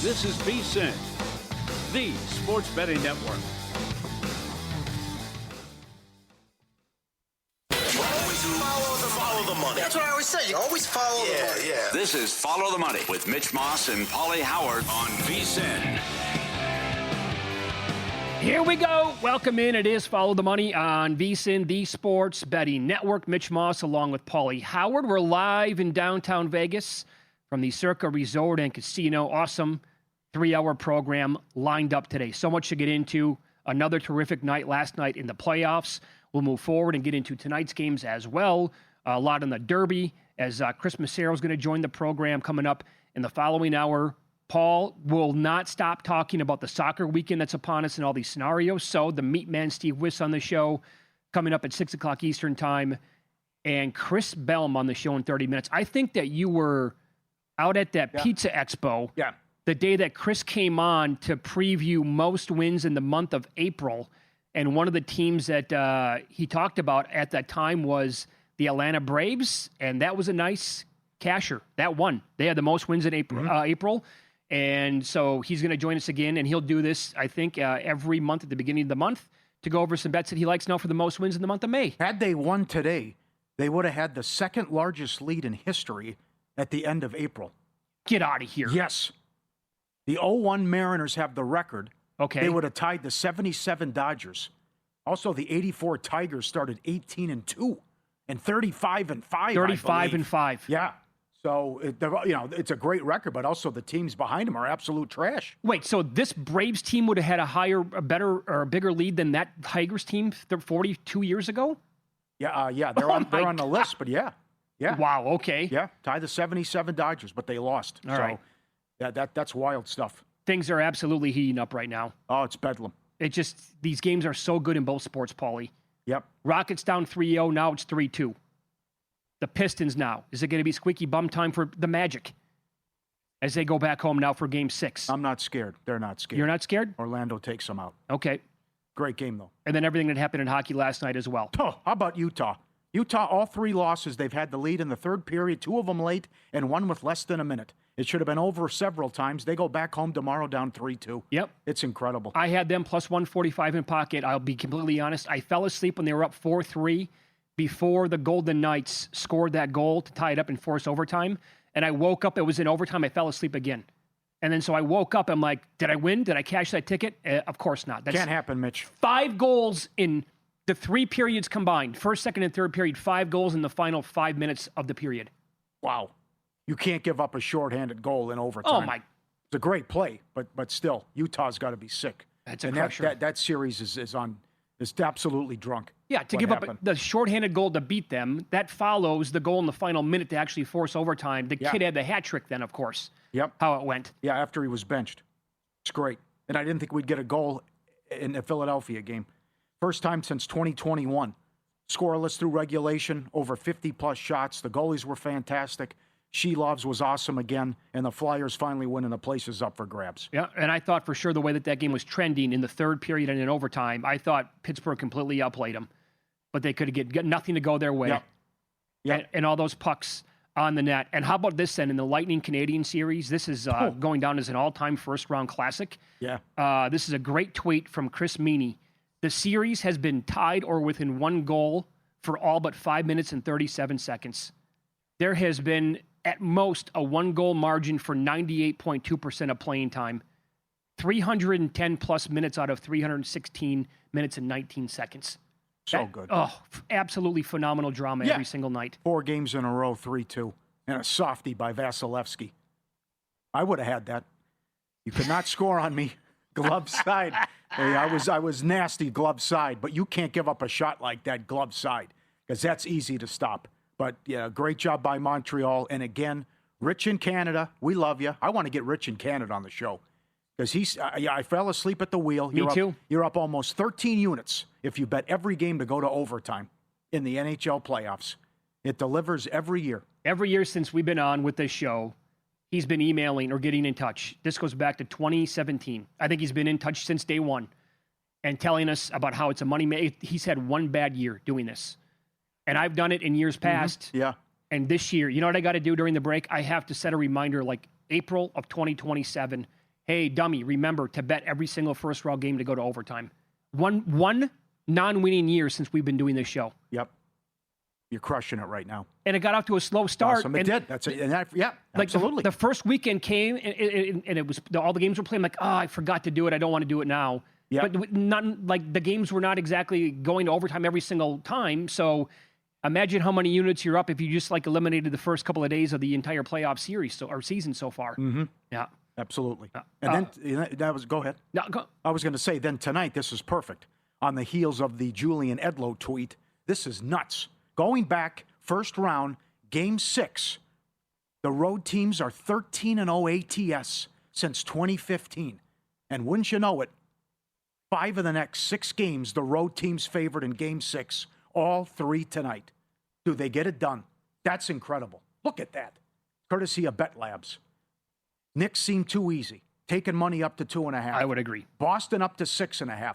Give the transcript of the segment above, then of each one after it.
This is VSiN, the sports betting network. Always follow the money. That's what I always say. You always follow the money. Yeah. This is Follow the Money with Mitch Moss and Pauly Howard On VSiN. Here we go. Welcome in. It is Follow the Money on VSiN, the sports betting network. Mitch Moss along with Pauly Howard. We're live in downtown Vegas from the Circa Resort and Casino. Awesome 3-hour program lined up today. So much to get into. Another terrific night last night in the playoffs. We'll move forward and get into tonight's games as well. A lot in the Derby as Chris Massaro is going to join the program coming up in the following hour. Paul will not stop talking about the soccer weekend that's upon us and all these scenarios. So the meat man, Steve Wiss, on the show coming up at 6 o'clock Eastern time, and Chris Bellm on the show in 30 minutes. I think that you were out at that Pizza Expo the day that Chris came on to preview most wins in the month of April. And one of the teams that he talked about at that time was the Atlanta Braves, and that was a nice casher. That won. They had the most wins in April. And so he's going to join us again, and he'll do this, I think, every month at the beginning of the month to go over some bets that he likes now for the most wins in the month of May. Had they won today, they would have had the second largest lead in history at the end of April. Get out of here. Yes. The 0-1 Mariners have the record. Okay. They would have tied the 77 Dodgers. Also, the 84 Tigers started 18-2 and 35-5. 35-5. Yeah. So, it's a great record, but also the teams behind them are absolute trash. Wait, so this Braves team would have had a better, or a bigger lead than that Tigers team 42 years ago? Yeah. They're on the list, but yeah. Wow, okay. Yeah, tied the 77 Dodgers, but they lost. All right. That's wild stuff. Things are absolutely heating up right now. Oh, it's bedlam. These games are so good in both sports, Pauly. Yep. Rockets down 3-0, now it's 3-2. The Pistons now. Is it going to be squeaky bum time for the Magic as they go back home now for Game 6? I'm not scared. They're not scared. You're not scared? Orlando takes them out. Okay. Great game, though. And then everything that happened in hockey last night as well. Oh, how about Utah? Utah, all 3 losses, they've had the lead in the third period, 2 of them late, and 1 with less than a minute. It should have been over several times. They go back home tomorrow down 3-2. Yep. It's incredible. I had them plus 145 in pocket. I'll be completely honest. I fell asleep when they were up 4-3 before the Golden Knights scored that goal to tie it up and force overtime. And I woke up. It was in overtime. I fell asleep again. And then so I woke up. I'm like, did I win? Did I cash that ticket? Of course not. Can't happen, Mitch. 5 goals in the 3 periods combined. First, second, and third period. 5 goals in the final 5 minutes of the period. Wow. You can't give up a shorthanded goal in overtime. Oh, my. It's a great play, but still, Utah's got to be sick. That's a crusher. That series is absolutely drunk. Yeah, to give up the shorthanded goal to beat them, that follows the goal in the final minute to actually force overtime. The kid had the hat trick then, of course. Yep. How it went. Yeah, after he was benched. It's great. And I didn't think we'd get a goal in the Philadelphia game. First time since 2021. Scoreless through regulation, over 50-plus shots. The goalies were fantastic. Shelovs was awesome again, and the Flyers finally winning. The place is up for grabs. Yeah, and I thought for sure the way that game was trending in the third period and in overtime, I thought Pittsburgh completely outplayed them. But they could get nothing to go their way. Yeah. And all those pucks on the net. And how about this then? In the Lightning Canadian series, this is going down as an all-time first-round classic. Yeah. This is a great tweet from Chris Meany. The series has been tied or within 1 goal for all but 5 minutes and 37 seconds. There has been at most a 1-goal margin for 98.2% of playing time. 310-plus minutes out of 316 minutes and 19 seconds. Good. Oh, absolutely phenomenal drama every single night. 4 games in a row, 3-2. And a softie by Vasilevsky. I would have had that. You could not score on me. Glove side. Hey, I was nasty glove side, but you can't give up a shot like that glove side because that's easy to stop. But, yeah, great job by Montreal. And, again, Rich in Canada, we love you. I want to get Rich in Canada on the show because I fell asleep at the wheel. Me too. You're up almost 13 units if you bet every game to go to overtime in the NHL playoffs. It delivers every year. Every year since we've been on with this show, he's been emailing or getting in touch. This goes back to 2017. I think he's been in touch since day one and telling us about how it's a money maker. He's had 1 bad year doing this. And I've done it in years past. Mm-hmm. Yeah. And this year, you know what I got to do during the break? I have to set a reminder like April of 2027. hey, dummy, remember to bet every single first-round game to go to overtime. One non-winning year since we've been doing this show. Yep. You're crushing it right now. And it got off to a slow start. Awesome. It did. That's it. And absolutely. The first weekend came, and it was all the games were playing. I'm like, I forgot to do it. I don't want to do it now. Yep. But not like the games were not exactly going to overtime every single time. So imagine how many units you're up if you just like eliminated the first couple of days of the entire playoff series or season so far. Mm-hmm. Yeah. Absolutely. And then that was, go ahead. No, go. I was going to say, then tonight, this is perfect. On the heels of the Julian Edlow tweet, this is nuts. Going back, first round, game 6, the road teams are 13-0 ATS since 2015. And wouldn't you know it, 5 of the next 6 games, the road teams favored in game 6, all 3 tonight. Do they get it done? That's incredible. Look at that. Courtesy of Bet Labs. Knicks seem too easy. Taking money up to 2.5. I would agree. Boston up to 6.5.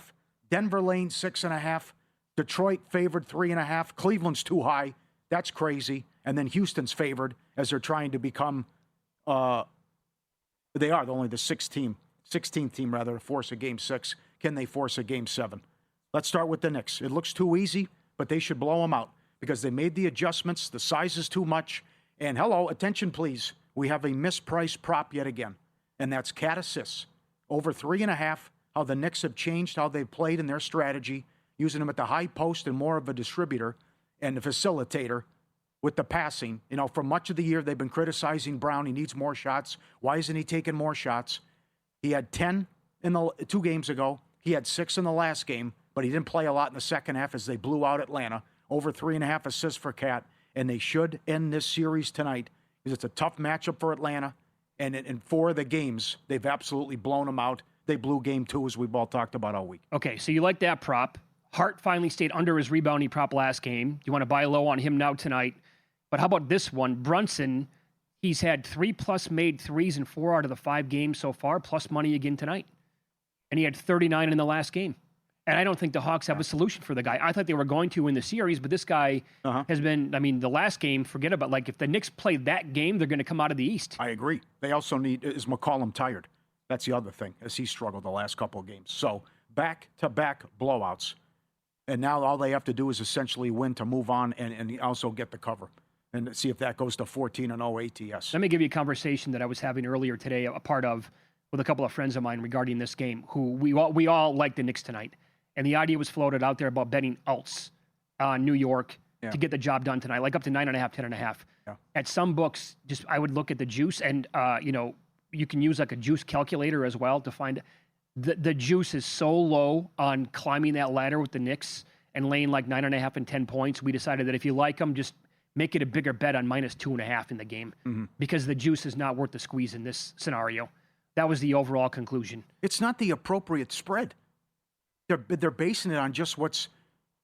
Denver lane 6.5. Detroit favored 3.5. Cleveland's too high. That's crazy. And then Houston's favored as they're trying to become, they are only the 16th team rather, to force a game 6. Can they force a game 7? Let's start with the Knicks. It looks too easy, but they should blow them out because they made the adjustments. The size is too much. And hello, attention please. We have a mispriced prop yet again, and that's cat assists. Over 3.5, how the Knicks have changed how they've played in their strategy, using them at the high post and more of a distributor and a facilitator with the passing. You know, for much of the year, they've been criticizing Brown. He needs more shots. Why isn't he taking more shots? He had 10 in the 2 games ago. He had 6 in the last game, but he didn't play a lot in the second half as they blew out Atlanta. Over 3.5 assists for Cat, and they should end this series tonight because it's a tough matchup for Atlanta. And in 4 of the games, they've absolutely blown them out. They blew game 2, as we've all talked about all week. Okay, so you like that prop. Hart finally stayed under his rebounding prop last game. You want to buy low on him now tonight. But how about this one? Brunson, he's had 3+ made threes in 4 out of the 5 games so far, plus money again tonight. And he had 39 in the last game. And I don't think the Hawks have a solution for the guy. I thought they were going to in the series, but this guy has been, I mean, the last game, forget about, like, if the Knicks play that game, they're going to come out of the East. I agree. They also need, is McCollum tired? That's the other thing, as he struggled the last couple of games. So back-to-back blowouts. And now all they have to do is essentially win to move on and also get the cover and see if that goes to 14-0 ATS. Let me give you a conversation that I was having earlier today, a part of, with a couple of friends of mine regarding this game, who we all like the Knicks tonight. And the idea was floated out there about betting alts on New York to get the job done tonight, like up to 9.5, 10.5. Yeah. At some books, just I would look at the juice, and you can use like a juice calculator as well to find the juice is so low on climbing that ladder with the Knicks and laying like 9.5 and 10 points. We decided that if you like them, just make it a bigger bet on -2.5 in the game because the juice is not worth the squeeze in this scenario. That was the overall conclusion. It's not the appropriate spread. They're basing it on just what's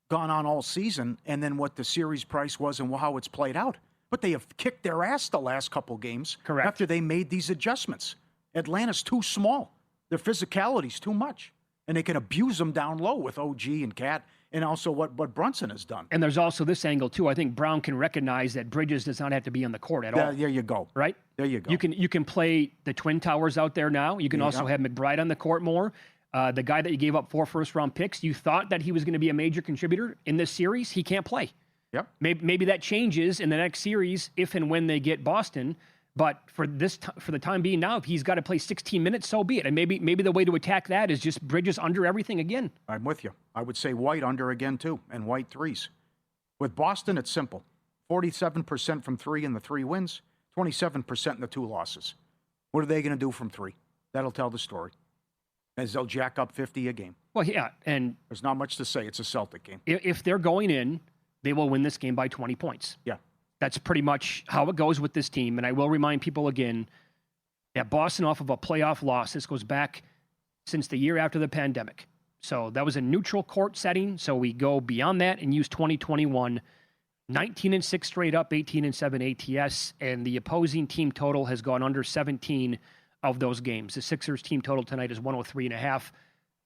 gone on all season and then what the series price was and how it's played out. But they have kicked their ass the last couple games. Correct. After they made these adjustments. Atlanta's too small. Their physicality's too much. And they can abuse them down low with OG and Cat and also what Brunson has done. And there's also this angle, too. I think Brown can recognize that Bridges does not have to be on the court at all. There you go. Right? There you go. You can play the Twin Towers out there now. You can also have McBride on the court more. The guy that you gave up 4 first-round picks, you thought that he was going to be a major contributor in this series. He can't play. Yep. Maybe that changes in the next series if and when they get Boston. But for the time being now, if he's got to play 16 minutes, so be it. And maybe the way to attack that is just Bridges under everything again. I'm with you. I would say White under again, too, and White threes. With Boston, it's simple. 47% from 3 in the 3 wins, 27% in the 2 losses. What are they going to do from 3? That'll tell the story. As they'll jack up 50 a game. Well, yeah, and there's not much to say. It's a Celtic game. If they're going in, they will win this game by 20 points. Yeah. That's pretty much how it goes with this team. And I will remind people again that Boston, off of a playoff loss, this goes back since the year after the pandemic. So that was a neutral court setting. So we go beyond that and use 2021, 19-6 straight up, 18-7 ATS, and the opposing team total has gone under 17 of those games. The Sixers team total tonight is 103.5.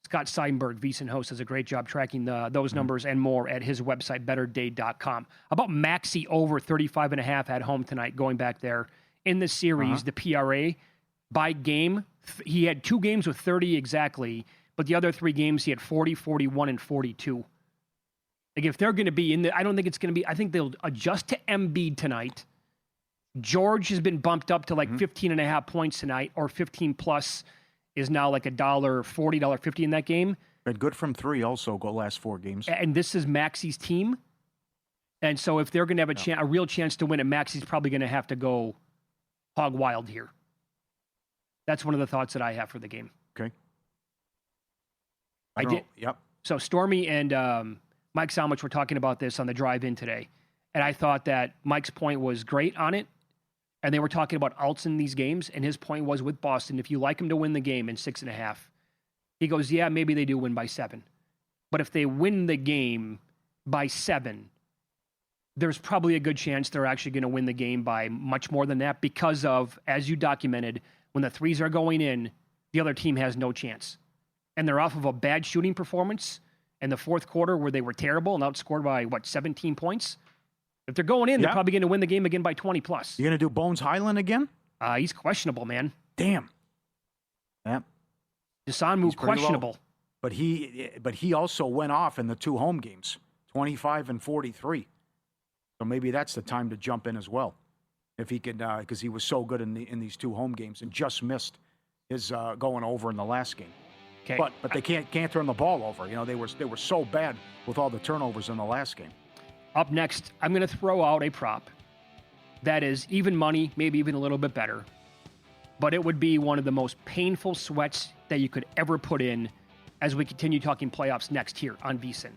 Scott Seidenberg, VSiN host, does a great job tracking those numbers and more at his website, betterday.com. How about Maxey over 35.5 at home tonight, going back there in the series, the PRA by game, he had 2 games with 30 exactly, but the other 3 games he had 40, 41, and 42. Like, if they're going to be in the, I don't think it's going to be, I think they'll adjust to Embiid tonight. George has been bumped up to like 15 and a half points tonight, or 15 plus is now like $1.40, $1.50 in that game. Been good from 3 also, go last 4 games. And this is Maxi's team. And so if they're going to have a real chance to win it, Maxi's probably going to have to go hog wild here. That's one of the thoughts that I have for the game. Okay. I did. Yep. So Stormy and Mike Salmich were talking about this on the drive-in today. And I thought that Mike's point was great on it. And they were talking about alts in these games. And his point was with Boston, if you like them to win the game in 6.5, he goes, yeah, maybe they do win by 7. But if they win the game by 7, there's probably a good chance they're actually going to win the game by much more than that because of, as you documented, when the threes are going in, the other team has no chance. And they're off of a bad shooting performance in the fourth quarter where they were terrible and outscored by, 17 points? If they're going in, they're probably going to win the game again by 20 plus. You're going to do Bones Highland again? He's questionable, man. Damn. Yeah. Desanmu, questionable. Low. But he also went off in the 2 home games, 25 and 43. So maybe that's the time to jump in as well, if he could, because he was so good in these 2 home games and just missed his going over in the last game. Okay. But they can't turn the ball over. You know, they were so bad with all the turnovers in the last game. Up next, I'm going to throw out a prop that is even money, maybe even a little bit better. But it would be one of the most painful sweats that you could ever put in as we continue talking playoffs next here on VSiN.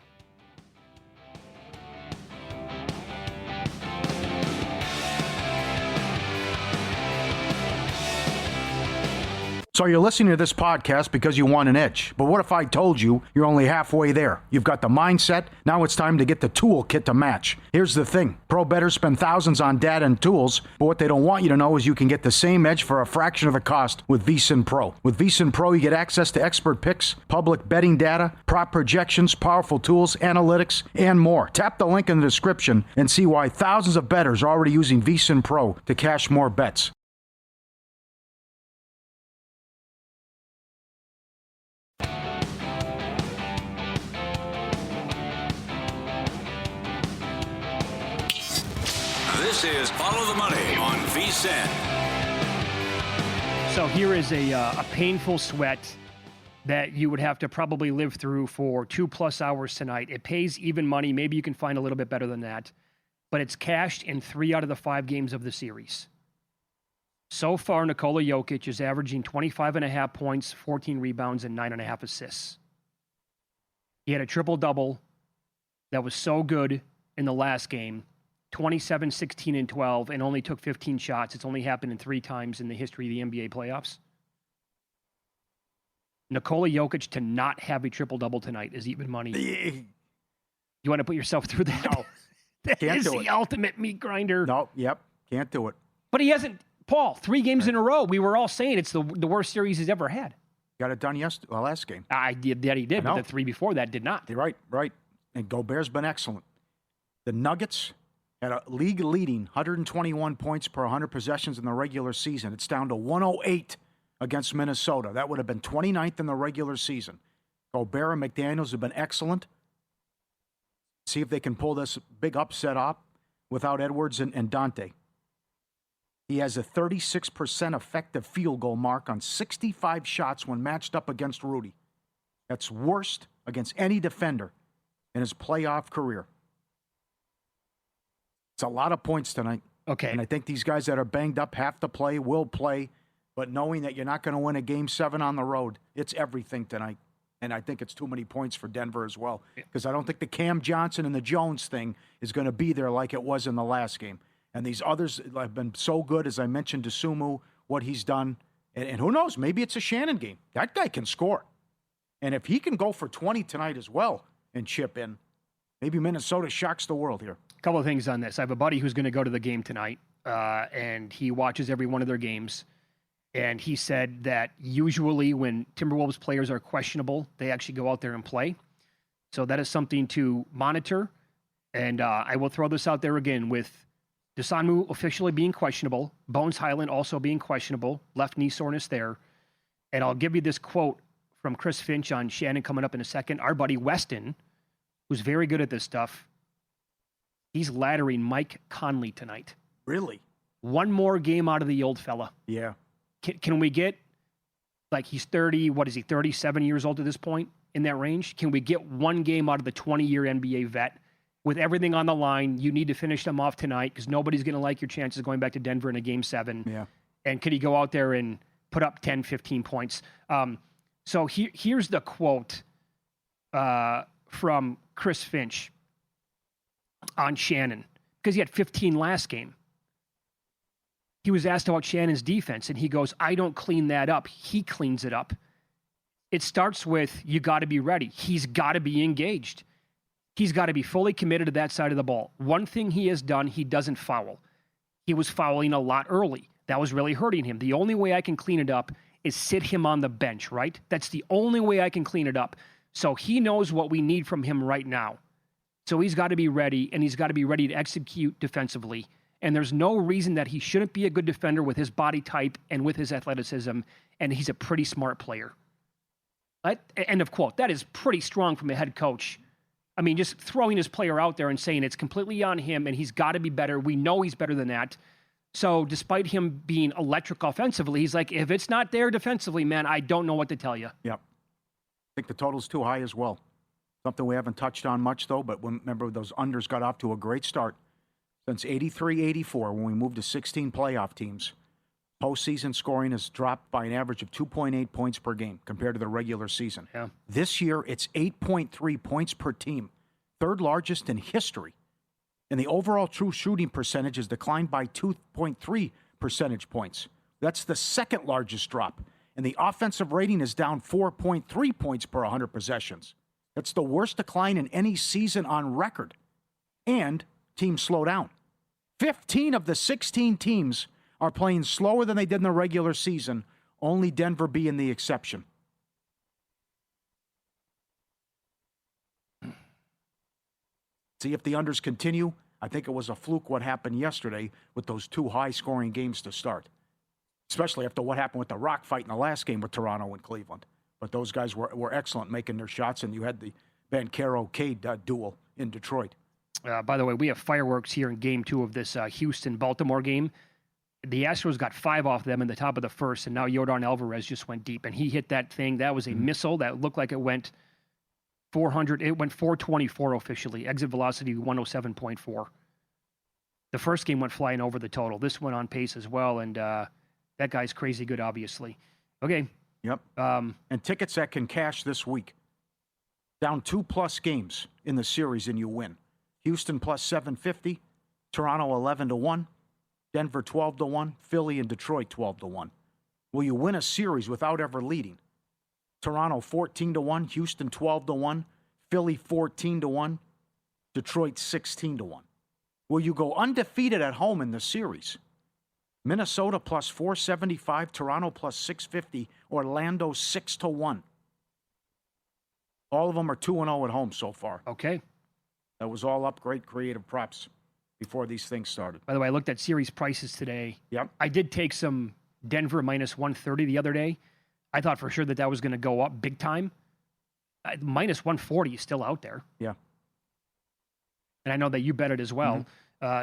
So you're listening to this podcast because you want an edge. But what if I told you you're only halfway there? You've got the mindset. Now it's time to get the toolkit to match. Here's the thing. Pro bettors spend thousands on data and tools, but what they don't want you to know is you can get the same edge for a fraction of the cost with VSiN Pro. With VSiN Pro, you get access to expert picks, public betting data, prop projections, powerful tools, analytics, and more. Tap the link in the description and see why thousands of bettors are already using VSiN Pro to cash more bets. This is Follow the Money on VSiN. So here is a painful sweat that you would have to probably live through for 2+ hours tonight. It pays even money. Maybe you can find a little bit better than that. But it's cashed in 3 out of the 5 games of the series. So far, Nikola Jokic is averaging 25.5 points, 14 rebounds, and 9.5 assists. He had a triple-double that was so good in the last game. 27, 16, and 12, and only took 15 shots. It's only happened in 3 times in the history of the NBA playoffs. Nikola Jokic to not have a triple-double tonight is even money. You want to put yourself through that? No. That Can't is do the it. ultimate meat grinder. No, yep, can't do it. But he hasn't, Paul, 3 games in a row. We were all saying it's the worst series he's ever had. Got it done last game. I did that he did, but the 3 before that did not. You're right. And Gobert's been excellent. The Nuggets had a league-leading 121 points per 100 possessions in the regular season. It's down to 108 against Minnesota. That would have been 29th in the regular season. Gobert and McDaniels have been excellent. See if they can pull this big upset off without Edwards and Dante. He has a 36% effective field goal mark on 65 shots when matched up against Rudy. That's worst against any defender in his playoff career. It's a lot of points tonight. Okay. And I think these guys that are banged up have to play, will play, but knowing that you're not going to win a Game 7 on the road, it's everything tonight. And I think it's too many points for Denver as well, because I don't think the Cam Johnson and the Jones thing is going to be there like it was in the last game. And these others have been so good, as I mentioned, Desumu, what he's done. And who knows, maybe it's a Shannon game. That guy can score. And if he can go for 20 tonight as well and chip in, maybe Minnesota shocks the world here. A couple of things on this. I have a buddy who's going to go to the game tonight, and he watches every one of their games. And he said that usually when Timberwolves players are questionable, they actually go out there and play. So that is something to monitor. And I will throw this out there again with Desanmu officially being questionable, Bones Highland also being questionable, left knee soreness there. And I'll give you this quote from Chris Finch on Shannon coming up in a second. Our buddy Weston, who's very good at this stuff, he's laddering Mike Conley tonight. Really? One more game out of the old fella. Yeah. Can we get, like, he's 30, what is he, 37 years old at this point, in that range? Can we get one game out of the 20-year NBA vet? With everything on the line, you need to finish them off tonight because nobody's going to like your chances going back to Denver in a Game 7. Yeah. And could he go out there and put up 10, 15 points? So here's the quote from Chris Finch on Shannon, because he had 15 last game. He was asked about Shannon's defense, and he goes, I don't clean that up. He cleans it up. It starts with, you got to be ready. He's got to be engaged. He's got to be fully committed to that side of the ball. One thing he has done, he doesn't foul. He was fouling a lot early. That was really hurting him. The only way I can clean it up is sit him on the bench, right? That's the only way I can clean it up. So he knows what we need from him right now. So he's got to be ready, and he's got to be ready to execute defensively. And there's no reason that he shouldn't be a good defender with his body type and with his athleticism, and he's a pretty smart player. End of quote. That is pretty strong from a head coach. I mean, just throwing his player out there and saying it's completely on him, and he's got to be better. We know he's better than that. So despite him being electric offensively, he's like, if it's not there defensively, man, I don't know what to tell you. Yep. I think the total's too high as well. Something we haven't touched on much, though, but remember those unders got off to a great start. Since 83-84, when we moved to 16 playoff teams, postseason scoring has dropped by an average of 2.8 points per game compared to the regular season. Yeah. This year, it's 8.3 points per team, third largest in history. And the overall true shooting percentage has declined by 2.3 percentage points. That's the second largest drop. And the offensive rating is down 4.3 points per 100 possessions. That's the worst decline in any season on record. And teams slow down. 15 of the 16 teams are playing slower than they did in the regular season, only Denver being the exception. See if the unders continue. I think it was a fluke what happened yesterday with those two high-scoring games to start, especially after what happened with the rock fight in the last game with Toronto and Cleveland. But those guys were excellent making their shots, and you had the Banchero-Cade duel in Detroit. By the way, we have fireworks here in Game 2 of this Houston-Baltimore game. The Astros got 5 off them in the top of the first, and now Yordan Alvarez just went deep, and he hit that thing. That was a missile that looked like it went 400. It went 424 officially. Exit velocity 107.4. The first game went flying over the total. This went on pace as well, and that guy's crazy good, obviously. Okay. Yep. And tickets that can cash this week. Down 2+ games in the series, and you win. Houston plus 750, Toronto 11-1, Denver 12-1, Philly and Detroit 12-1. Will you win a series without ever leading? Toronto 14-1, Houston 12-1, Philly 14-1, Detroit 16-1. Will you go undefeated at home in the series? Minnesota plus 475, Toronto plus 650, Orlando 6-1. All of them are 2-0 at home so far. Okay. That was all up great creative props before these things started. By the way, I looked at series prices today. Yep. I did take some Denver minus 130 the other day. I thought for sure that was going to go up big time. Minus 140 is still out there. Yeah. And I know that you bet it as well.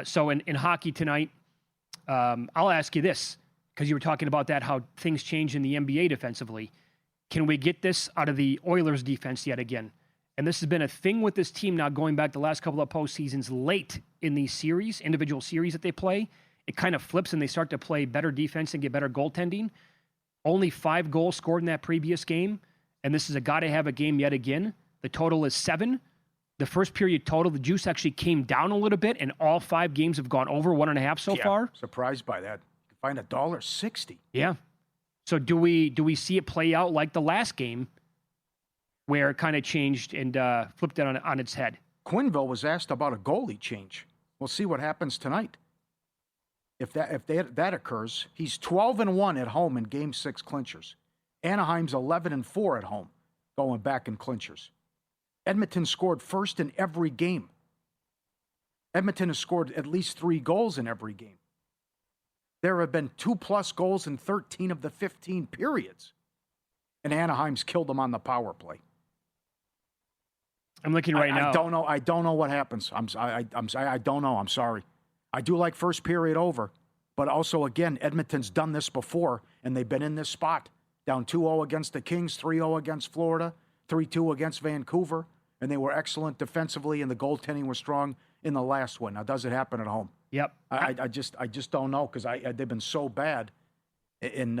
So in hockey tonight, I'll ask you this, because you were talking about that, how things change in the NBA defensively. Can we get this out of the Oilers defense yet again? And this has been a thing with this team now going back the last couple of postseasons late in these series, individual series that they play. It kind of flips and they start to play better defense and get better goaltending. Only 5 goals scored in that previous game. And this is a gotta-have a game yet again. The total is 7. The first period total, the juice actually came down a little bit, and all 5 games have gone over 1.5 so far. Surprised by that. You can find $1.60. Yeah. So do we see it play out like the last game, where it kind of changed and flipped it on its head? Quinville was asked about a goalie change. We'll see what happens tonight. If that occurs, he's 12-1 at home in Game 6 clinchers. Anaheim's 11-4 at home, going back in clinchers. Edmonton scored first in every game. Edmonton has scored at least 3 goals in every game. There have been 2+ goals in 13 of the 15 periods. and Anaheim's killed them on the power play. I'm looking right now. I don't know what happens. I don't know. I'm sorry. I do like first period over, but also, again, Edmonton's done this before, and they've been in this spot. Down 2-0 against the Kings, 3-0 against Florida, 3-2 against Vancouver, and they were excellent defensively, and the goaltending was strong in the last one. Now, does it happen at home? Yep. I just don't know, because they've been so bad. And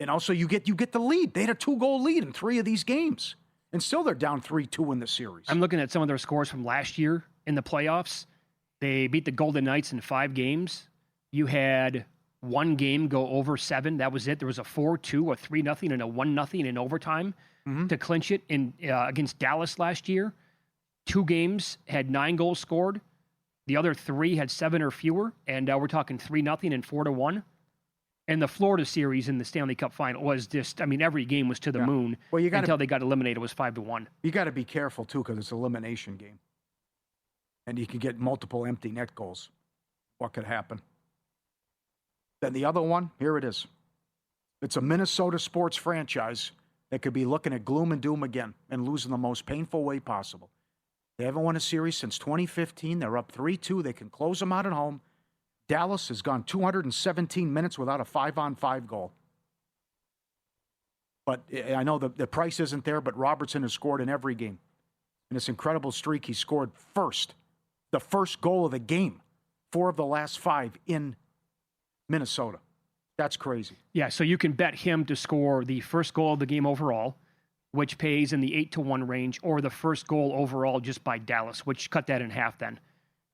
also, you get the lead. They had a 2-goal lead in 3 of these games, and still they're down 3-2 in the series. I'm looking at some of their scores from last year in the playoffs. They beat the Golden Knights in 5 games. You had one game go over 7. That was it. There was a 4-2, a 3-0, and a 1-0 in overtime to clinch it against Dallas last year. 2 games had 9 goals scored. The other 3 had 7 or fewer, and we're talking 3-0 and 4-1. And the Florida series in the Stanley Cup final was just, I mean, every game was to the moon. Well, until they got eliminated, it was 5-1. You got to be careful, too, because it's an elimination game. And you can get multiple empty net goals. What could happen? Then the other one, here it is. It's a Minnesota sports franchise that could be looking at gloom and doom again and losing the most painful way possible. They haven't won a series since 2015. They're up 3-2. They can close them out at home. Dallas has gone 217 minutes without a 5-on-5 goal. But I know the price isn't there, but Robertson has scored in every game. In this incredible streak, he scored the first goal of the game, 4 of the last 5 in Minnesota. That's crazy. Yeah, so you can bet him to score the first goal of the game overall, which pays in the 8-1 range, or the first goal overall just by Dallas, which cut that in half then.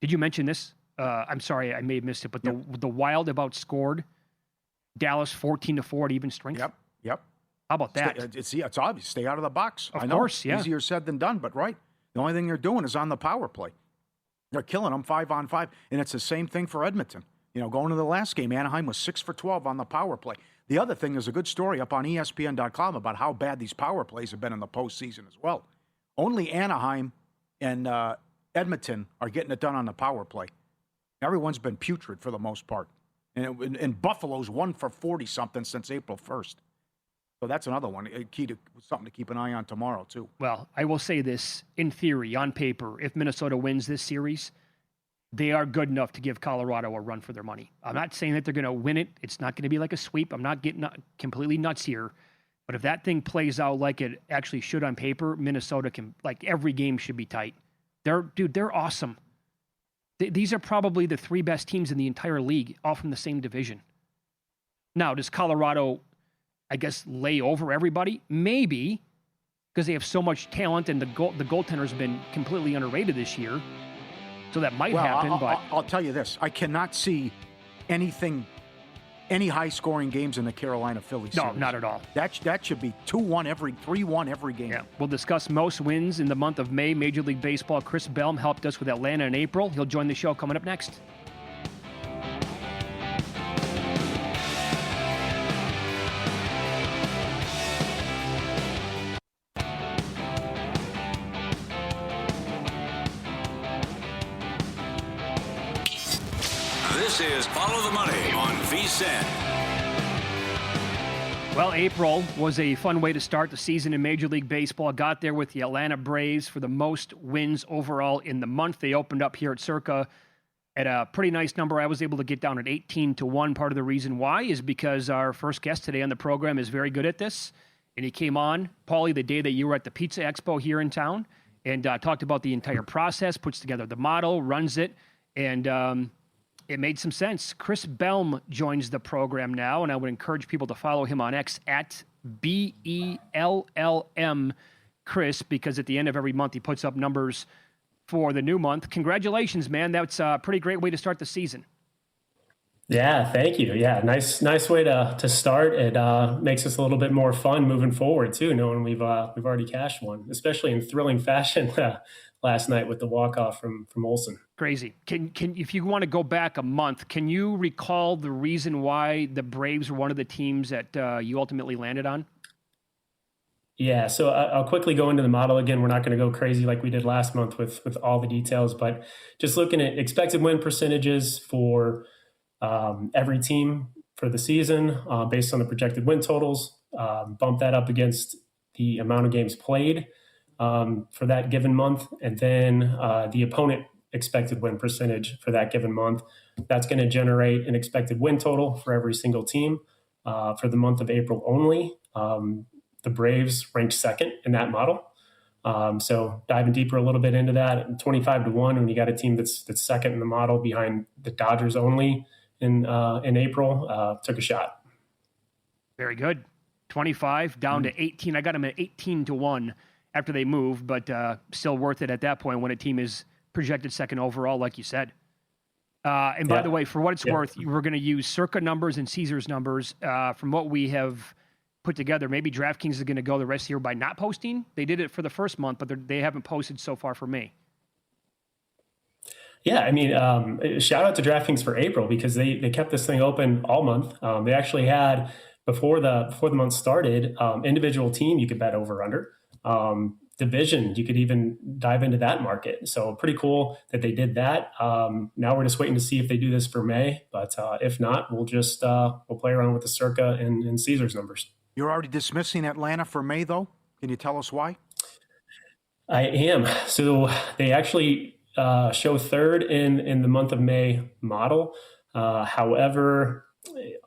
Did you mention this? I'm sorry, I may have missed it, but the Wild about scored Dallas 14-4 at even strength. Yep. How about that? It's obvious. Stay out of the box. Of course, yeah. Easier said than done, but right. The only thing they're doing is on the power play. They're killing them 5-on-5, and it's the same thing for Edmonton. You know, going to the last game, Anaheim was 6 for 12 on the power play. The other thing is a good story up on ESPN.com about how bad these power plays have been in the postseason as well. Only Anaheim and Edmonton are getting it done on the power play. Everyone's been putrid for the most part. And Buffalo's 1 for 40-something since April 1st. So that's another one, something to keep an eye on tomorrow, too. Well, I will say this, in theory, on paper, if Minnesota wins this series, they are good enough to give Colorado a run for their money. I'm not saying that they're going to win it. It's not going to be like a sweep. I'm not getting completely nuts here. But if that thing plays out like it actually should on paper, Minnesota can, like, every game should be tight. They're awesome. These are probably the 3 best teams in the entire league, all from the same division. Now, does Colorado, I guess, lay over everybody? Maybe, because they have so much talent and the goaltender's been completely underrated this year. So that might happen, but I'll tell you this. I cannot see any high-scoring games in the Carolina-Philly series. No, not at all. That should be 2-1 3-1 every game. Yeah. We'll discuss most wins in the month of May. Major League Baseball, Chris Bellm helped us with Atlanta in April. He'll join the show coming up next. This is Follow the Money on VSiN. Well, April was a fun way to start the season in Major League Baseball. Got there with the Atlanta Braves for the most wins overall in the month. They opened up here at Circa at a pretty nice number. I was able to get down at 18-1. Part of the reason why is because our first guest today on the program is very good at this. And he came on, Pauly, the day that you were at the Pizza Expo here in town, and talked about the entire process, puts together the model, runs it, and it made some sense. Chris Bellm joins the program now, and I would encourage people to follow him on X at BELLM Chris, because at the end of every month he puts up numbers for the new month. Congratulations, man. That's a pretty great way to start the season. Yeah, thank you. Yeah, nice way to start. It makes us a little bit more fun moving forward too, knowing we've already cashed one, especially in thrilling fashion last night with the walk-off from Olsen. Crazy. Can if you want to go back a month, can you recall the reason why the Braves were one of the teams that you ultimately landed on? Yeah, so I'll quickly go into the model again. We're not going to go crazy like we did last month with all the details, but just looking at expected win percentages for every team for the season based on the projected win totals. bump that up against the amount of games played for that given month, and then the opponent expected win percentage for that given month. That's going to generate an expected win total for every single team for the month of April only. The Braves ranked second in that model. So diving deeper a little bit into that, 25-1 when you got a team that's second in the model behind the Dodgers only in April, took a shot. Very good. 25 down to 18. I got them at 18-1 after they moved, but still worth it at that point when a team is projected second overall, like you said. And by the way, for what it's worth, we're going to use Circa numbers and Caesars numbers from what we have put together. Maybe DraftKings is going to go the rest of the year by not posting. They did it for the first month, but they haven't posted so far for me. Yeah, I mean, shout out to DraftKings for April because they kept this thing open all month. They actually had before the month started, individual team you could bet over under. Division, you could even dive into that market. So pretty cool that they did that. Now we're just waiting to see if they do this for May. But if not, we'll just we'll play around with the Circa and Caesars numbers. You're already dismissing Atlanta for May, though? Can you tell us why? I am. So they actually show third in the month of May model. However,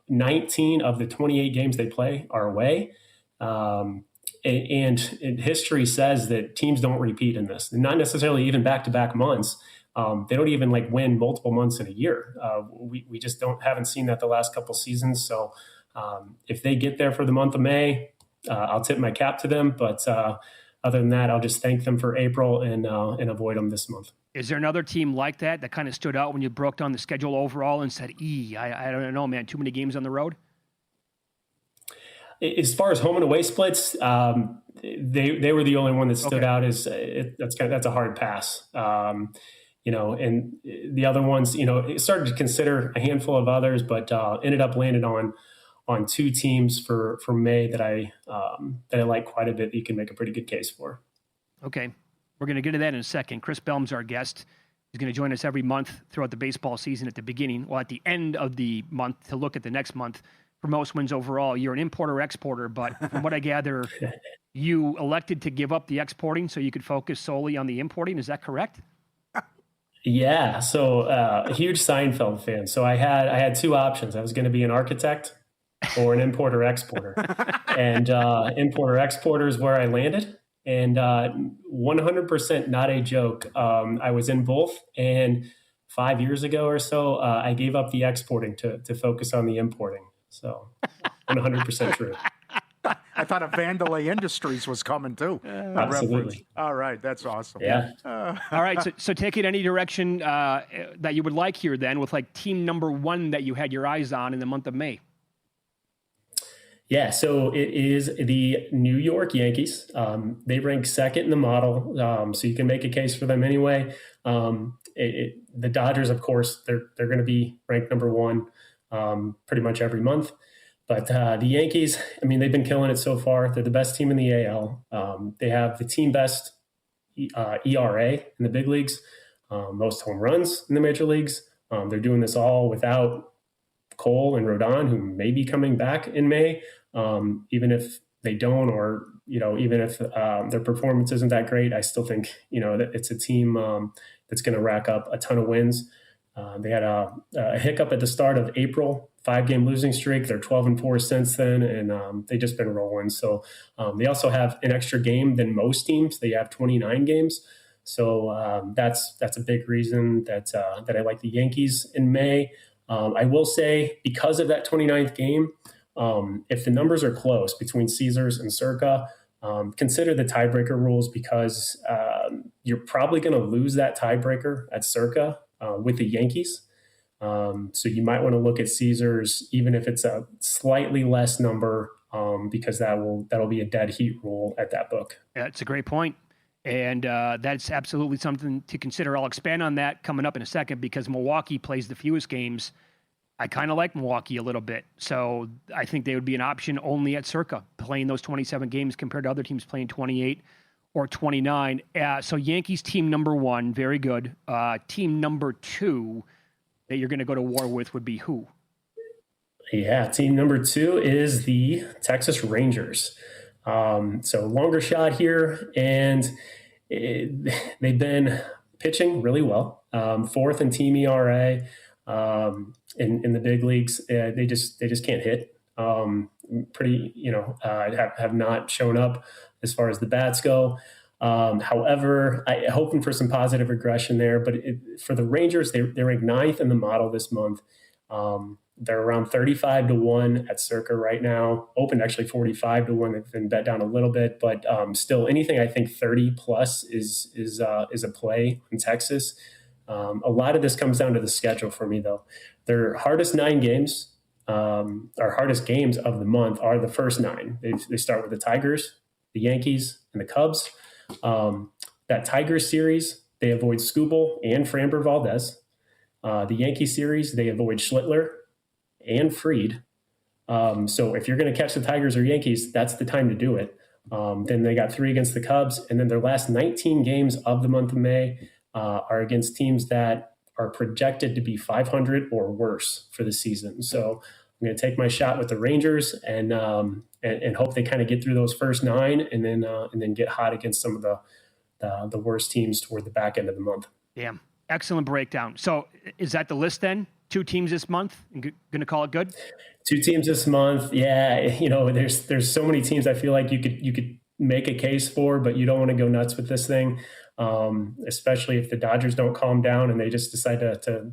19 of the 28 games they play are away. And history says that teams don't repeat in this, not necessarily even back-to-back months. They don't even win multiple months in a year. We just haven't seen that the last couple seasons. So if they get there for the month of May, I'll tip my cap to them. But other than that, I'll just thank them for April and avoid them this month. Is there another team like that kind of stood out when you broke down the schedule overall and said, I don't know, man, too many games on the road? As far as home and away splits, they were the only one that stood out. That's a hard pass. And the other ones, started to consider a handful of others, but ended up landed on two teams for May that I like quite a bit that you can make a pretty good case for. Okay. We're going to get to that in a second. Chris Bellm's our guest. He's going to join us every month throughout the baseball season at the end of the month to look at the next month for most wins overall. You're an importer-exporter, but from what I gather, you elected to give up the exporting so you could focus solely on the importing. Is that correct? Yeah. So a huge Seinfeld fan. So I had two options. I was going to be an architect or an importer-exporter. And importer-exporter is where I landed. And 100% not a joke. I was in both. And 5 years ago or so, I gave up the exporting to focus on the importing. So 100% true. I thought a Vandalay Industries was coming too. Absolutely. All right. That's awesome. Yeah. All right. So take it any direction that you would like here then with team number one that you had your eyes on in the month of May. Yeah, so it is the New York Yankees. They rank second in the model, so you can make a case for them anyway. The Dodgers, of course, they're going to be ranked number one pretty much every month. But the Yankees, they've been killing it so far. They're the best team in the AL. They have the team best ERA in the big leagues, most home runs in the major leagues. They're doing this all without Cole and Rodon, who may be coming back in May. Even if they don't, or, even if their performance isn't that great, I still think, that it's a team that's going to rack up a ton of wins. They had a hiccup at the start of April, 5-game losing streak. They're 12-4 since then, and they've just been rolling. So they also have an extra game than most teams. They have 29 games. So that's a big reason that I like the Yankees in May. I will say, because of that 29th game, if the numbers are close between Caesars and Circa, consider the tiebreaker rules because you're probably going to lose that tiebreaker at Circa with the Yankees. So you might want to look at Caesars, even if it's a slightly less number, because that'll be a dead heat rule at that book. Yeah, it's a great point. And that's absolutely something to consider. I'll expand on that coming up in a second because Milwaukee plays the fewest games. I kind of like Milwaukee a little bit. So I think they would be an option only at Circa, playing those 27 games compared to other teams playing 28 or 29. So Yankees team number one, very good. Team number two that you're going to go to war with would be who? Yeah, team number 2 is the Texas Rangers. So longer shot here, and they've been pitching really well. 4th in team ERA in the big leagues. They just can't hit. Have not shown up as far as the bats go. However, I'm hoping for some positive regression there. But for the Rangers, they're ranked 9th in the model this month. They're around 35-1 at Circa right now. Opened actually 45-1. They've been bet down a little bit, but still anything I think 30 plus is a play in Texas. A lot of this comes down to the schedule for me, though. Their hardest 9 games, or hardest games of the month, are the first 9. They start with the Tigers, the Yankees, and the Cubs. That Tigers series, they avoid Skubal and Framber Valdez. The Yankee series, they avoid Schlittler and Fried. So if you're going to catch the Tigers or Yankees, that's the time to do it. Then they got 3 against the Cubs, and then their last 19 games of the month of May are against teams that are projected to be 500 or worse for the season. So I'm going to take my shot with the Rangers and hope they kind of get through those first 9, and then get hot against some of the worst teams toward the back end of the month. Damn, excellent breakdown. So is that the list then? 2 teams this month? Going to call it good? 2 teams this month. Yeah, there's so many teams I feel like you could make a case for, but you don't want to go nuts with this thing, especially if the Dodgers don't calm down and they just decide to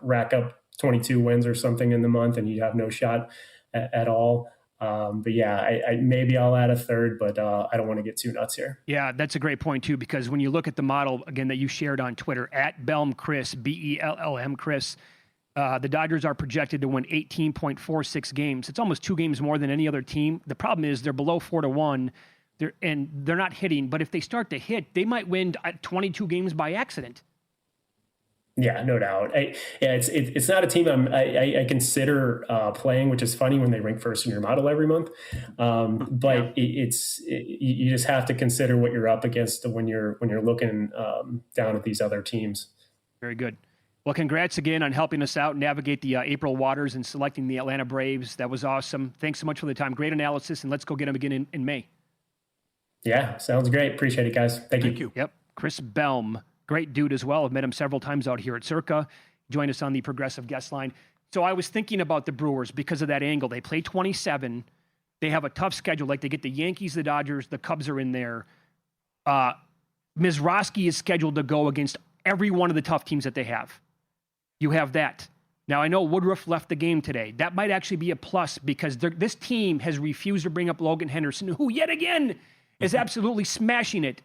rack up 22 wins or something in the month, and you have no shot at all. But yeah, maybe I'll add a third, but I don't want to get too nuts here. Yeah, that's a great point too, because when you look at the model again that you shared on Twitter at Bellm Chris, Bellm Chris, the Dodgers are projected to win 18.46 games. It's almost 2 games more than any other team. The problem is they're below 4-1. They're not hitting, but if they start to hit, they might win 22 games by accident. Yeah, no doubt. It's not a team I consider playing, which is funny when they rank first in your model every month. But you just have to consider what you're up against when you're looking down at these other teams. Very good. Well, congrats again on helping us out navigate the April waters and selecting the Atlanta Braves. That was awesome. Thanks so much for the time. Great analysis, and let's go get them again in May. Yeah, sounds great. Appreciate it, guys. Thank you. Yep. Chris Bellm. Great dude as well. I've met him several times out here at Circa. Joined us on the Progressive guest line. So I was thinking about the Brewers because of that angle. They play 27. They have a tough schedule. Like they get the Yankees, the Dodgers, the Cubs are in there. Mizrachi is scheduled to go against every one of the tough teams that they have. You have that. Now, I know Woodruff left the game today. That might actually be a plus because this team has refused to bring up Logan Henderson, who yet again is absolutely smashing it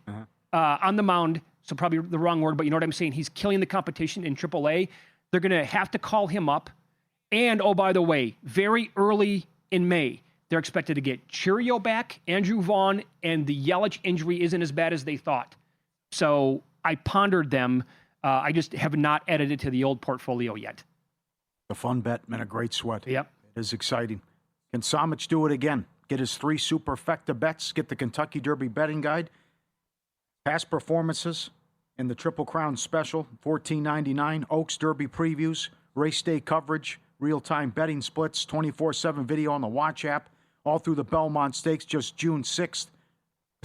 on the mound. So probably the wrong word, but you know what I'm saying? He's killing the competition in AAA. They're going to have to call him up. And, oh, by the way, very early in May, they're expected to get Churio back, Andrew Vaughn, and the Yelich injury isn't as bad as they thought. So I pondered them. I just have not added it to the old portfolio yet. A fun bet and a great sweat. Yep. It is exciting. Can Samich do it again? Get his 3 superfecta bets. Get the Kentucky Derby betting guide. Past performances in the Triple Crown Special, $14.99. Oaks Derby previews, race day coverage, real-time betting splits, 24/7 video on the Watch app, all through the Belmont Stakes, just June 6th.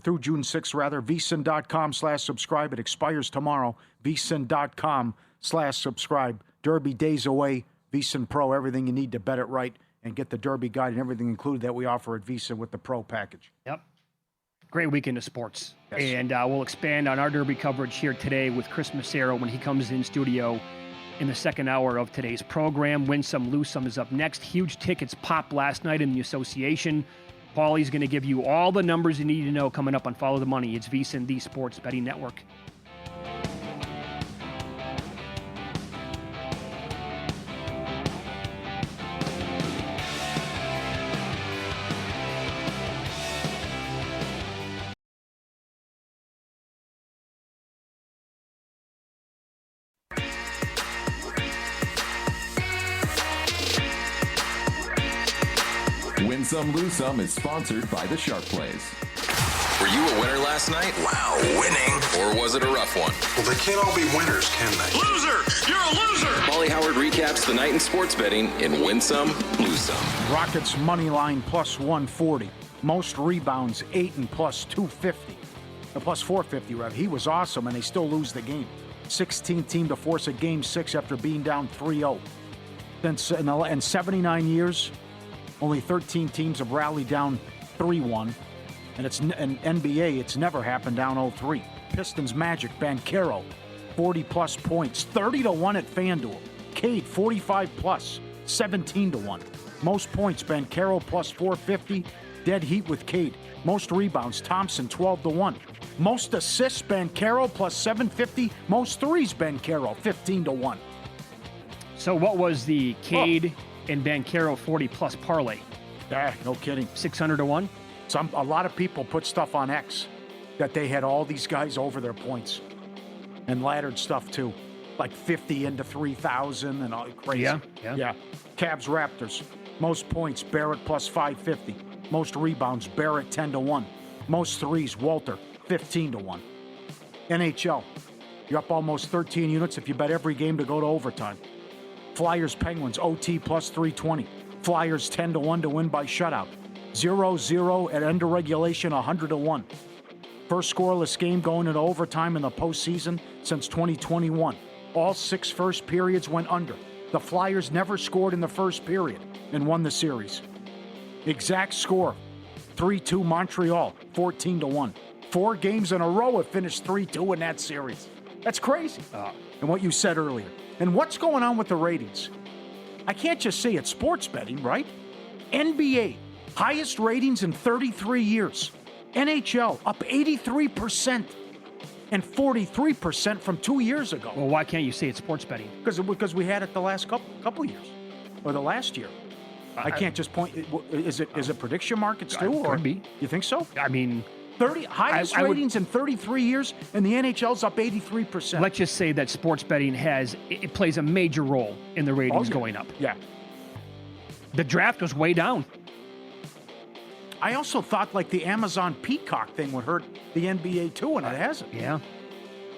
Through June 6th, rather. VSiN.com/subscribe. It expires tomorrow. VSiN.com/subscribe. Derby days away. VSiN Pro, everything you need to bet it right and get the Derby guide and everything included that we offer at VSiN with the Pro package. Yep. Great weekend of sports. Yes. And we'll expand on our Derby coverage here today with Chris Massero when he comes in studio in the second hour of today's program. Win Some, Lose Some is up next. Huge tickets popped last night in the association. Pauly's going to give you all the numbers you need to know coming up on Follow the Money. It's VSiN, the Sports Betting Network. Win Some, Lose Some is sponsored by the Sharp Plays. Were you a winner last night? Wow, winning. Or was it a rough one? Well, they can't all be winners, can they? Loser! You're a loser! Pauly Howard recaps the night in sports betting in Win Some, Lose Some. Rockets money line plus 140. Most rebounds 8 and plus 250. Plus 450, rather. He was awesome, and they still lose the game. 16th team to force a game 6 after being down 3-0. Since in 79 years, only 13 teams have rallied down 3-1. And it's in NBA, it's never happened down 0-3. Pistons Magic, Banchero, 40-plus points, 30-1 at FanDuel. Cade, 45-plus, 17-1. Most points, Banchero plus 450. Dead heat with Cade. Most rebounds, Thompson, 12-1. Most assists, Banchero plus 750. Most threes, Banchero, 15-1. So what was the Cade and Banchero 40-plus parlay? No kidding. 600-1? A lot of people put stuff on X that they had all these guys over their points. And laddered stuff, too. Like 50 into 3,000 and all crazy. Yeah. Cavs Raptors. Most points, Barrett plus 550. Most rebounds, Barrett 10-1. Most threes, Walter 15-1. NHL. You're up almost 13 units if you bet every game to go to overtime. Flyers Penguins, OT plus 320. Flyers 10-1 to win by shutout. 0-0 at end of regulation, 100-1. First scoreless game going into overtime in the postseason since 2021. All 6 first periods went under. The Flyers never scored in the first period and won the series. Exact score, 3-2 Montreal, 14-1. 4 games in a row have finished 3-2 in that series. That's crazy. And what you said earlier. And what's going on with the ratings? I can't just say it's sports betting, right? NBA, highest ratings in 33 years. NHL, up 83% and 43% from 2 years ago. Well, why can't you say it's sports betting? Because we had it the last couple years, or the last year. I can't just point. Is it prediction markets too? Or could be. You think so? I mean, highest ratings in 33 years, and the NHL's up 83%. Let's just say that sports betting it plays a major role in the ratings going up. Yeah. The draft was way down. I also thought like the Amazon Peacock thing would hurt the NBA too, and it hasn't. Yeah.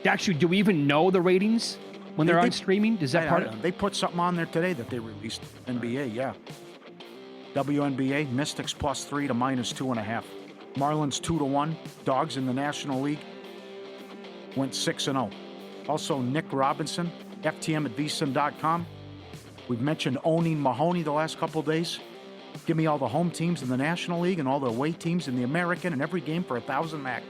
Actually, do we even know the ratings when they're on streaming? Is that part of it? They put something on there today that they released. NBA, yeah. WNBA, Mystics plus 3 to minus 2.5. Marlins 2-1. Dogs in the National League went 6-0. Also, Nick Robinson, FTM at vsin.com. We've mentioned owning Mahoney the last couple days. Give me all the home teams in the National League and all the away teams in the American and every game for 1,000 max.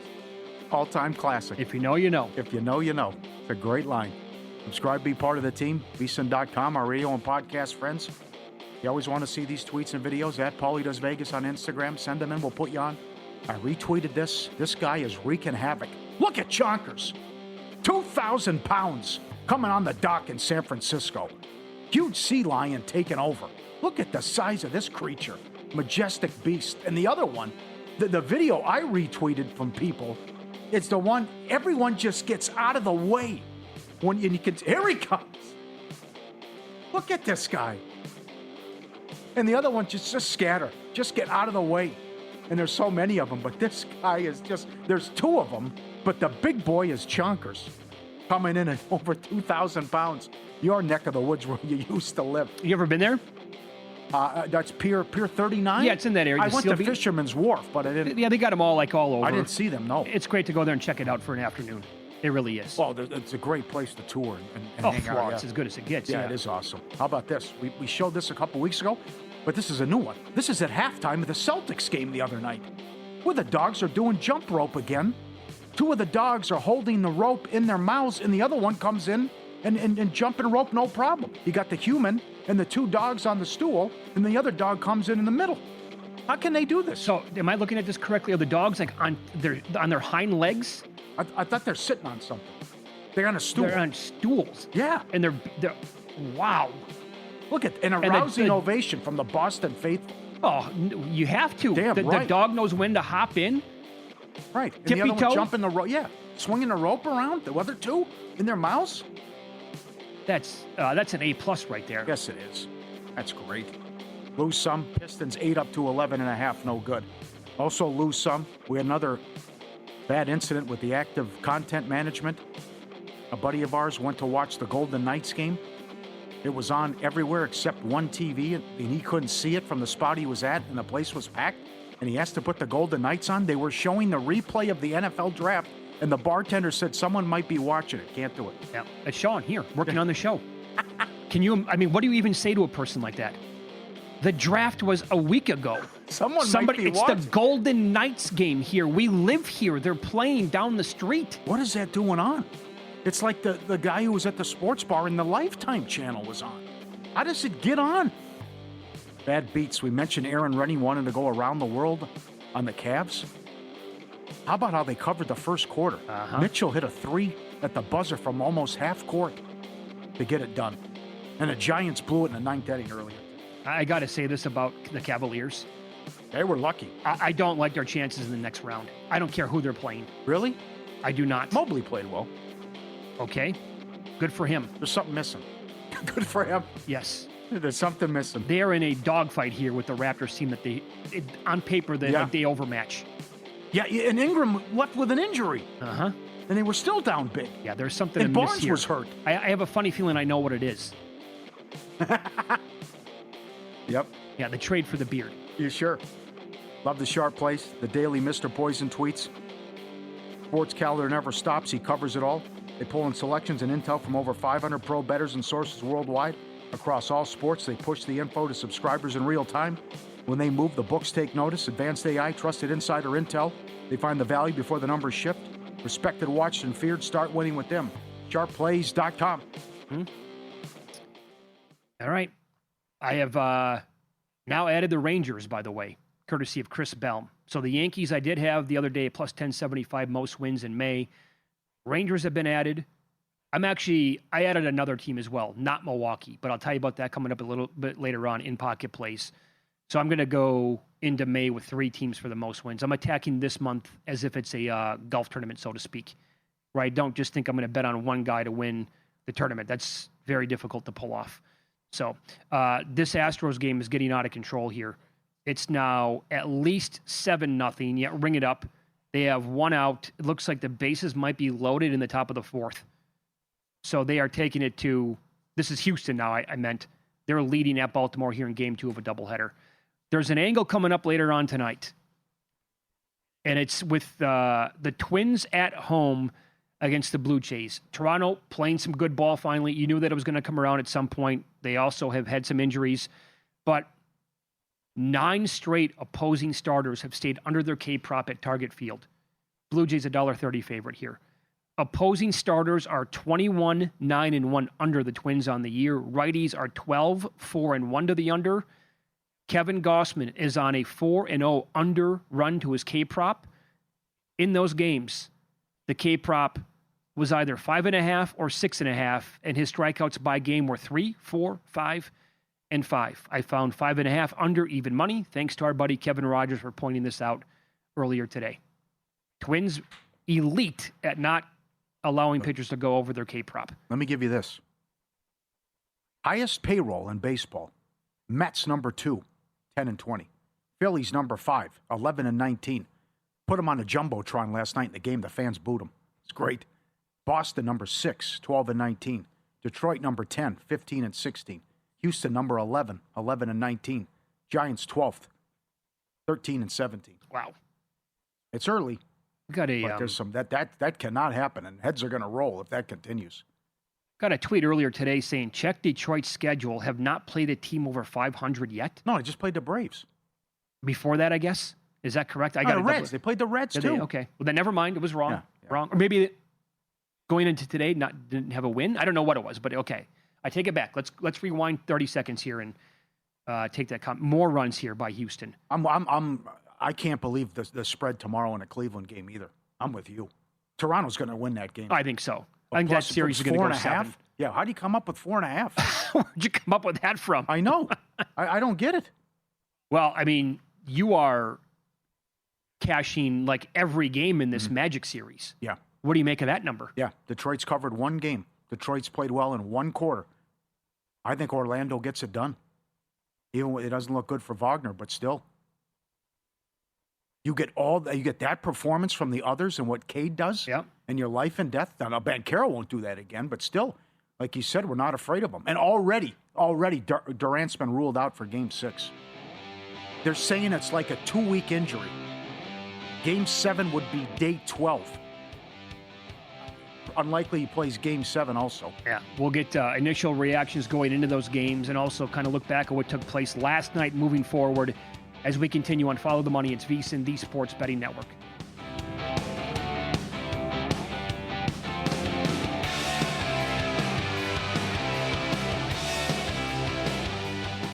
All-time classic. If you know, you know. If you know, you know. It's a great line. Subscribe, be part of the team. vsin.com, our radio and podcast friends. You always want to see these tweets and videos at Pauly Does Vegas on Instagram. Send them in. We'll put you on. I retweeted this. This guy is wreaking havoc. Look at Chonkers. 2,000 pounds coming on the dock in San Francisco. Huge sea lion taking over. Look at the size of this creature. Majestic beast. And the other one, the video I retweeted from people, it's the one everyone just gets out of the way. Here he comes. Look at this guy. And the other one just scatter. Just get out of the way. And there's so many of them, but this guy is there's 2 of them, but the big boy is Chonkers. Coming in at over 2,000 pounds. Your neck of the woods where you used to live. You ever been there? That's Pier 39? Yeah, it's in that area. I went to Fisherman's Wharf, but I didn't. Yeah, they got them all over. I didn't see them, no. It's great to go there and check it out for an afternoon. It really is. Well, it's a great place to tour and hang out. Florida's as good as it gets. Yeah, it is awesome. How about this? We showed this a couple weeks ago, but this is a new one. This is at halftime of the Celtics game the other night, where the dogs are doing jump rope again. 2 of the dogs are holding the rope in their mouths, and the other one comes in and jumping rope, no problem. You got the human and the 2 dogs on the stool, and the other dog comes in the middle. How can they do this? So, am I looking at this correctly? Are the dogs like on their hind legs? I thought they're sitting on something. They're on a stool. They're on stools. Yeah. And they're wow. Look at an rousing ovation from the Boston faithful. Oh, you have to. Damn right. The dog knows when to hop in. Right. And Tippy the other toe. one jumping the rope. Yeah. Swinging the rope around. The other 2 in their mouths. That's an A+ right there. Yes, it is. That's great. Lose some. Pistons 8 up to 11.5. No good. Also lose some. We had another bad incident with the active content management. A buddy of ours went to watch the Golden Knights game. It was on everywhere except one TV, and he couldn't see it from the spot he was at, and the place was packed. And he asked to put the Golden Knights on. They were showing the replay of the NFL draft, and the bartender said someone might be watching it. Can't do it. Yeah, it's Sean here, working on the show. What do you even say to a person like that? The draft was a week ago. Somebody might be it's watching. The Golden Knights game here. We live here. They're playing down the street. What is that doing on? It's like the guy who was at the sports bar in the Lifetime channel was on. How does it get on? Bad beats. We mentioned Aaron Rennie wanting to go around the world on the Cavs. How about how they covered the first quarter? Mitchell hit a 3 at the buzzer from almost half court to get it done. And the Giants blew it in the ninth inning earlier. I got to say this about the Cavaliers. They were lucky. I don't like their chances in the next round. I don't care who they're playing. Really? I do not. Mobley played well. Okay. Good for him. There's something missing. Good for him. Yes. There's something missing. They are in a dogfight here with the Raptors team that on paper, they overmatch. Yeah, and Ingram left with an injury. Uh-huh. And they were still down big. Yeah, there's something And amiss Barnes here. was hurt. I have a funny feeling I know what it is. Yep. Yeah, the trade for the beard. You sure? Love the Sharp Place, the daily Mr. Poison tweets. Sports calendar never stops. He covers it all. They pull in selections and intel from over 500 pro bettors and sources worldwide. Across all sports, they push the info to subscribers in real time. When they move, the books take notice. Advanced AI, trusted insider intel. They find the value before the numbers shift. Respected, watched, and feared. Start winning with them. SharpPlays.com. All right. I have now added the Rangers, by the way, courtesy of Chris Bellm. So the Yankees I did have the other day, plus 1075 most wins in May. Rangers have been added. I added another team as well, not Milwaukee, but I'll tell you about that coming up a little bit later on in Pocket Plays. So I'm going to go into May with 3 teams for the most wins. I'm attacking this month as if it's a golf tournament, so to speak, right? Don't just think I'm going to bet on one guy to win the tournament. That's very difficult to pull off. So this Astros game is getting out of control here. It's now at least 7-0. Yet ring it up. They have one out. It looks like the bases might be loaded in the top of the 4th. So they are taking it to, this is Houston now, I meant. They're leading at Baltimore here in game 2 of a doubleheader. There's an angle coming up later on tonight. And it's with the Twins at home against the Blue Jays. Toronto playing some good ball finally. You knew that it was going to come around at some point. They also have had some injuries. But 9 straight opposing starters have stayed under their K-prop at Target Field. Blue Jays $1.30 favorite here. Opposing starters are 21-9-1 under the Twins on the year. Righties are 12-4-1 to the under. Kevin Gausman is on a 4-0 under run to his K-prop. In those games, the K-prop was either 5.5 or 6.5, and his strikeouts by game were 3, 4, 5, and 5. I found 5.5 under even money, thanks to our buddy Kevin Rogers for pointing this out earlier today. Twins elite at not allowing pitchers to go over their K-prop. Let me give you this. Highest payroll in baseball. Mets number 2, 10-20. Phillies number 5, 11-19. Put them on a jumbotron last night in the game. The fans booed them. It's great. Boston number 6, 12-19. Detroit number 10, 15-16. Houston number 11, 11-19. Giants 12th, 13-17. Wow. It's early. Got a But there's some that cannot happen, and heads are going to roll if that continues. Got a tweet earlier today saying, check Detroit's schedule, have not played a team over 500 yet. No, they just played the Braves. Before that, I guess. Is that correct? I got the Reds. They played the Reds, too. Okay. Well, then never mind. It was wrong. Yeah. Wrong. Or maybe going into today didn't have a win. I don't know what it was, but okay. I take it back. Let's rewind 30 seconds here and take that. More runs here by Houston. I can't believe the spread tomorrow in a Cleveland game either. I'm with you. Toronto's going to win that game. I think so. I think that series is going to go 7. Yeah, how do you come up with 4.5? Where'd you come up with that from? I know. I don't get it. Well, I mean, you are cashing like every game in this Magic series. Yeah. What do you make of that number? Yeah, Detroit's covered one game. Detroit's played well in one quarter. I think Orlando gets it done. Even when it doesn't look good for Wagner, but still. You get that performance from the others and what Cade does and your life and death. Now, Banchero won't do that again, but still, like you said, we're not afraid of him. And already Durant's been ruled out for Game 6. They're saying it's like a 2-week injury. Game 7 would be day 12. Unlikely he plays Game 7 also. Yeah, we'll get initial reactions going into those games and also kind of look back at what took place last night moving forward as we continue on Follow the Money. It's VSiN, the Sports Betting Network.